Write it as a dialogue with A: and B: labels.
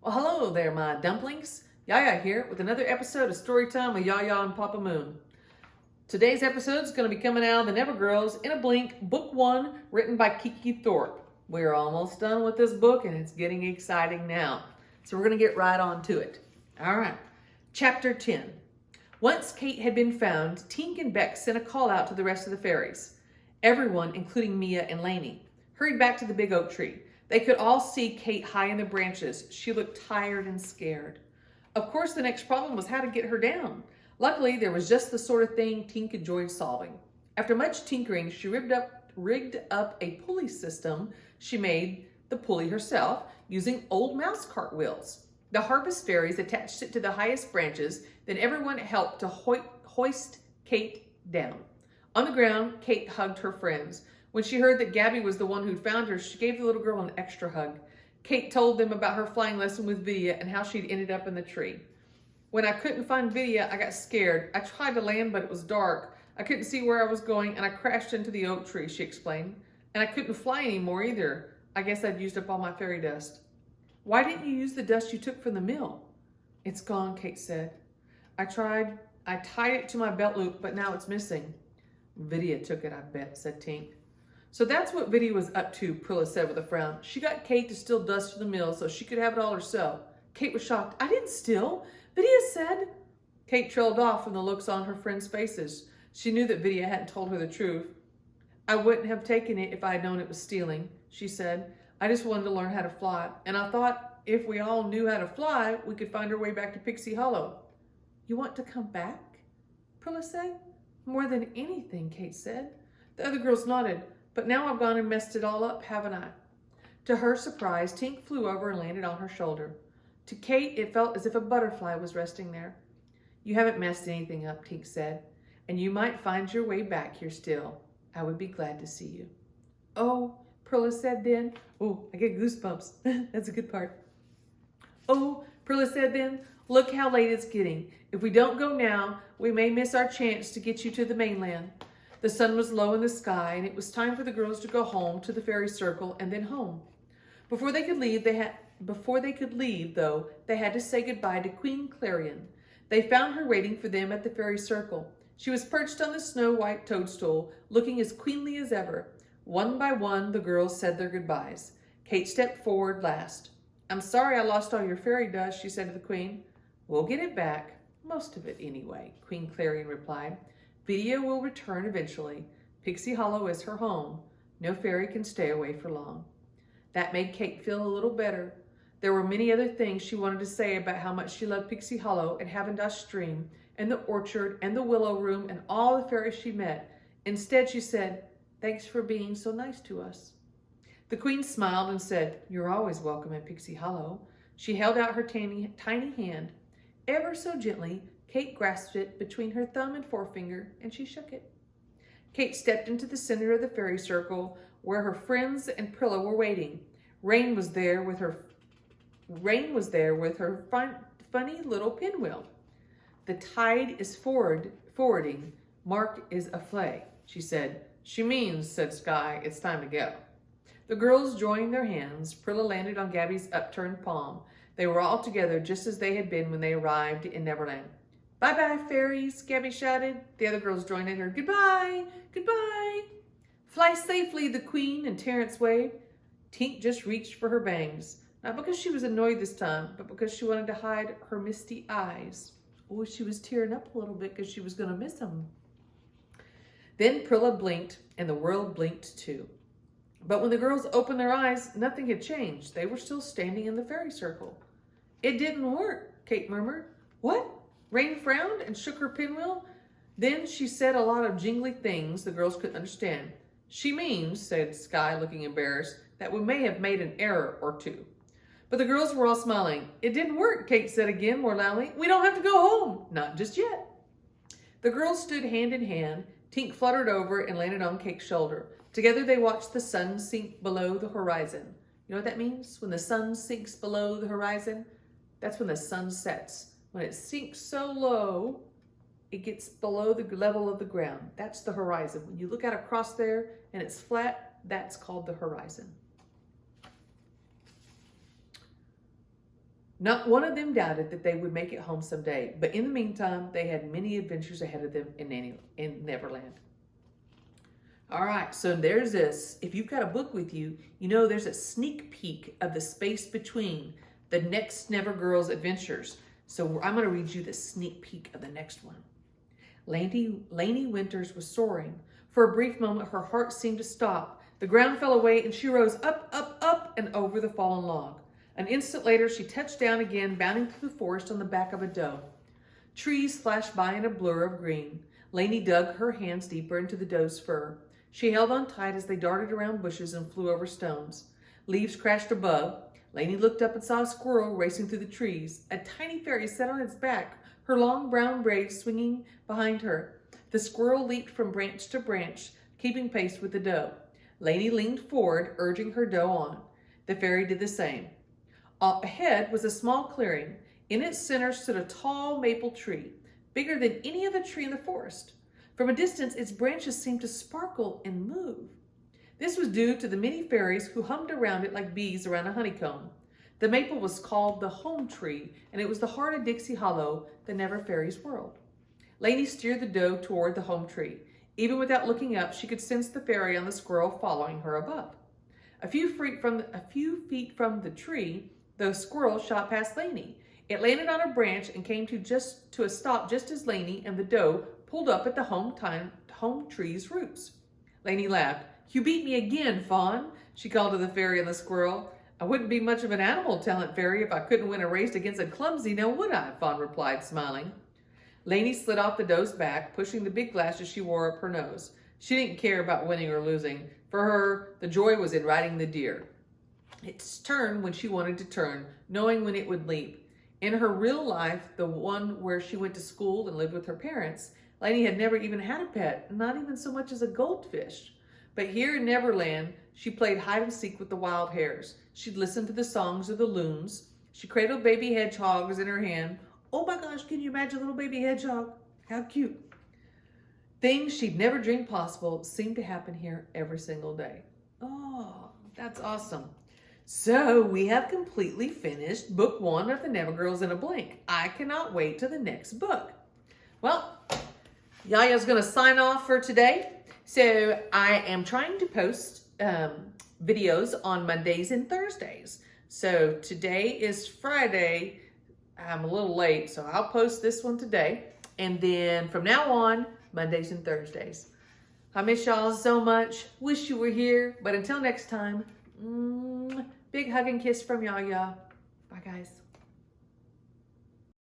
A: Well, hello there, my dumplings. Yaya here with another episode of Storytime with Yaya and Papa Moon. Today's episode is going to be coming out of The Never Girls in a Blink, Book 1, written by Kiki Thorpe. We're almost done with this book and it's getting exciting now. So we're going to get right on to it. All right. Chapter 10. Once Kate had been found, Tink and Beck sent a call out to the rest of the fairies. Everyone, including Mia and Lainey, hurried back to the big oak tree. They could all see Kate high in the branches. She looked tired and scared. Of course, the next problem was how to get her down. Luckily, there was just the sort of thing Tink enjoyed solving. After much tinkering, she rigged up a pulley system. She made the pulley herself using old mouse cart wheels. The harvest fairies attached it to the highest branches. Then everyone helped to hoist Kate down. On the ground, Kate hugged her friends. When she heard that Gabby was the one who'd found her, she gave the little girl an extra hug. Kate told them about her flying lesson with Vidya and how she'd ended up in the tree. When I couldn't find Vidya, I got scared. I tried to land, but it was dark. I couldn't see where I was going, and I crashed into the oak tree, she explained. And I couldn't fly anymore either. I guess I'd used up all my fairy dust. Why didn't you use the dust you took from the mill? It's gone, Kate said. I tied it to my belt loop, but now it's missing. Vidya took it, I bet, said Tink. So that's what Vidya was up to, Prilla said with a frown. She got Kate to steal dust from the mill so she could have it all herself. Kate was shocked. I didn't steal, Vidya said. Kate trailed off from the looks on her friends' faces. She knew that Vidya hadn't told her the truth. I wouldn't have taken it if I had known it was stealing, she said. I just wanted to learn how to fly, and I thought if we all knew how to fly, we could find our way back to Pixie Hollow. You want to come back? Prilla said. More than anything, Kate said. The other girls nodded. But now I've gone and messed it all up, haven't I? To her surprise, Tink flew over and landed on her shoulder. To Kate, it felt as if a butterfly was resting there. You haven't messed anything up, Tink said, and you might find your way back here still. I would be glad to see you. Oh, Prilla said then. Oh, I get goosebumps. That's a good part. Oh, Prilla said then, look how late it's getting. If we don't go now, we may miss our chance to get you to the mainland. The sun was low in the sky, and it was time for the girls to go home to the fairy circle and then home. Before they could leave, though, they had to say goodbye to Queen Clarion. They found her waiting for them at the fairy circle. She was perched on the snow-white toadstool, looking as queenly as ever. One by one, the girls said their goodbyes. Kate stepped forward last. I'm sorry I lost all your fairy dust, she said to the queen. We'll get it back. Most of it, anyway, Queen Clarion replied. Vidya will return eventually. Pixie Hollow is her home. No fairy can stay away for long. That made Kate feel a little better. There were many other things she wanted to say about how much she loved Pixie Hollow and Havendash Stream and the orchard and the willow room and all the fairies she met. Instead, she said, thanks for being so nice to us. The queen smiled and said, you're always welcome at Pixie Hollow. She held out her tiny hand. Ever so gently, Kate grasped it between her thumb and forefinger, and she shook it. Kate stepped into the center of the fairy circle where her friends and Prilla were waiting. Rain was there with her funny little pinwheel. The tide is forwarding. Mark is aflay, she said. She means, said Sky, it's time to go. The girls joined their hands. Prilla landed on Gabby's upturned palm. They were all together just as they had been when they arrived in Neverland. Bye-bye, fairies, Gabby shouted. The other girls joined in her. Goodbye, goodbye. Fly safely, the queen and Terrence waved. Tink just reached for her bangs. Not because she was annoyed this time, but because she wanted to hide her misty eyes. Oh, she was tearing up a little bit because she was going to miss them. Then Prilla blinked, and the world blinked too. But when the girls opened their eyes, nothing had changed. They were still standing in the fairy circle. It didn't work, Kate murmured. What? Rain frowned and shook her pinwheel. Then she said a lot of jingly things the girls couldn't understand. She means, said Sky, looking embarrassed, that we may have made an error or two. But the girls were all smiling. It didn't work, Kate said again more loudly. We don't have to go home. Not just yet. The girls stood hand in hand. Tink fluttered over and landed on Kate's shoulder. Together they watched the sun sink below the horizon. You know what that means? When the sun sinks below the horizon, that's when the sun sets. When it sinks so low, it gets below the level of the ground. That's the horizon. When you look out across there and it's flat, that's called the horizon. Not one of them doubted that they would make it home someday, but in the meantime, they had many adventures ahead of them in Neverland. All right, so there's this. If you've got a book with you, you know there's a sneak peek of the space between the next Nevergirls adventures. So I'm going to read you the sneak peek of the next one. Lainey Winters was soaring. For a brief moment, her heart seemed to stop. The ground fell away and she rose up, up, up and over the fallen log. An instant later, she touched down again, bounding through the forest on the back of a doe. Trees flashed by in a blur of green. Lainey dug her hands deeper into the doe's fur. She held on tight as they darted around bushes and flew over stones. Leaves crashed above. Lainey looked up and saw a squirrel racing through the trees. A tiny fairy sat on its back, her long brown braids swinging behind her. The squirrel leaped from branch to branch, keeping pace with the doe. Lainey leaned forward, urging her doe on. The fairy did the same. Up ahead was a small clearing. In its center stood a tall maple tree, bigger than any other tree in the forest. From a distance, its branches seemed to sparkle and move. This was due to the many fairies who hummed around it like bees around a honeycomb. The maple was called the home tree, and it was the heart of Dixie Hollow, the Never Fairies' world. Lainey steered the doe toward the home tree. Even without looking up, she could sense the fairy on the squirrel following her above. A few feet from the tree, the squirrel shot past Lainey. It landed on a branch and came to a stop just as Lainey and the doe pulled up at the home tree's roots. Lainey laughed. "You beat me again, Fawn," she called to the fairy and the squirrel. "I wouldn't be much of an animal talent fairy if I couldn't win a race against a clumsy, now would I?" Fawn replied, smiling. Lainey slid off the doe's back, pushing the big glasses she wore up her nose. She didn't care about winning or losing. For her, the joy was in riding the deer. Its turn when she wanted to turn, knowing when it would leap. In her real life, the one where she went to school and lived with her parents, Lainey had never even had a pet, not even so much as a goldfish. But here in Neverland, she played hide and seek with the wild hares. She'd listened to the songs of the loons. She cradled baby hedgehogs in her hand. Oh my gosh, can you imagine a little baby hedgehog? How cute. Things she'd never dreamed possible seemed to happen here every single day. Oh, that's awesome. So we have completely finished book 1 of the Nevergirls in a blink. I cannot wait to the next book. Well, Yaya's going to sign off for today. So I am trying to post videos on Mondays and Thursdays. So today is Friday. I'm a little late, so I'll post this one today. And then from now on, Mondays and Thursdays. I miss y'all so much. Wish you were here. But until next time, big hug and kiss from Yaya. Bye, guys.